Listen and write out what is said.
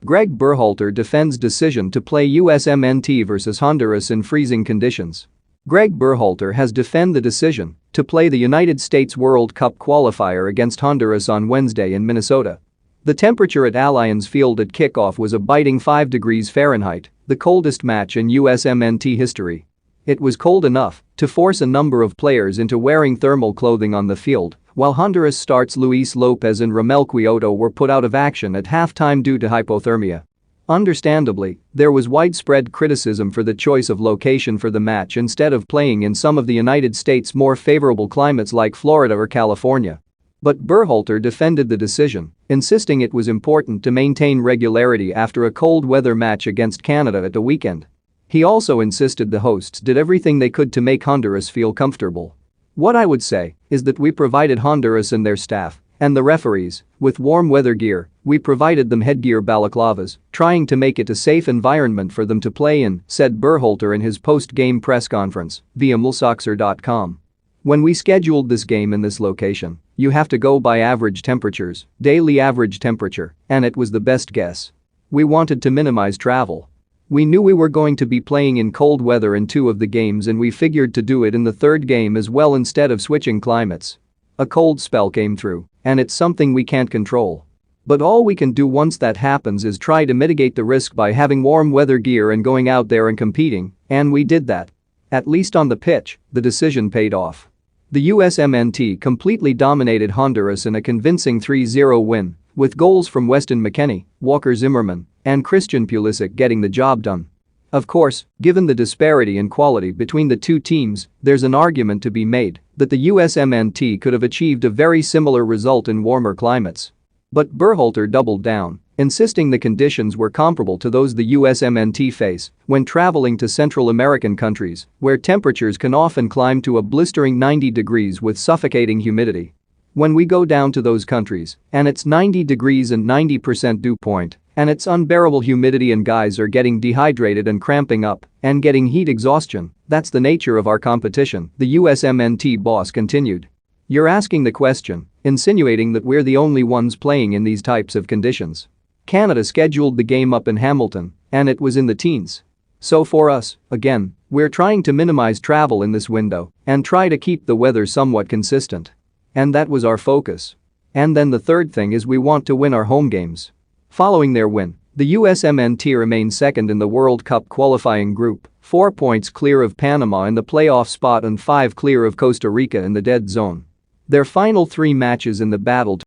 Gregg Berhalter defends decision to play USMNT vs Honduras in freezing conditions. Gregg Berhalter has defended the decision to play the United States World Cup qualifier against Honduras on Wednesday in Minnesota. The temperature at Allianz Field at kickoff was a biting 5 degrees Fahrenheit, the coldest match in USMNT history. It was cold enough to force a number of players into wearing thermal clothing on the field, while Honduras starts Luis Lopez and Ramel Quioto were put out of action at halftime due to hypothermia. Understandably, there was widespread criticism for the choice of location for the match instead of playing in some of the United States' more favorable climates like Florida or California. But Berhalter defended the decision, insisting it was important to maintain regularity after a cold weather match against Canada at the weekend. He also insisted the hosts did everything they could to make Honduras feel comfortable. "What I would say is that we provided Honduras and their staff, and the referees, with warm weather gear. We provided them headgear balaclavas, trying to make it a safe environment for them to play in," said Berhalter in his post-game press conference via mulsoxer.com. "When we scheduled this game in this location, you have to go by average temperatures, daily average temperature, and it was the best guess. We wanted to minimize travel. We knew we were going to be playing in cold weather in 2 of the games and we figured to do it in the 3rd game as well instead of switching climates. A cold spell came through, and it's something we can't control. But all we can do once that happens is try to mitigate the risk by having warm weather gear and going out there and competing, and we did that. At least on the pitch, the decision paid off." The USMNT completely dominated Honduras in a convincing 3-0 win, with goals from Weston McKennie, Walker Zimmerman, and Christian Pulisic getting the job done. Of course, given the disparity in quality between the 2 teams, there's an argument to be made that the USMNT could have achieved a very similar result in warmer climates. But Berhalter doubled down, insisting the conditions were comparable to those the USMNT face when traveling to Central American countries, where temperatures can often climb to a blistering 90 degrees with suffocating humidity. "When we go down to those countries, and it's 90 degrees and 90% dew point, and it's unbearable humidity and guys are getting dehydrated and cramping up and getting heat exhaustion, that's the nature of our competition," the USMNT boss continued. "You're asking the question, insinuating that we're the only ones playing in these types of conditions. Canada scheduled the game up in Hamilton, and it was in the teens. So for us, again, we're trying to minimize travel in this window and try to keep the weather somewhat consistent. And that was our focus. And then the 3rd thing is we want to win our home games." Following their win, the USMNT remained 2nd in the World Cup qualifying group, 4 points clear of Panama in the playoff spot and 5 clear of Costa Rica in the dead zone. Their final 3 matches in the battle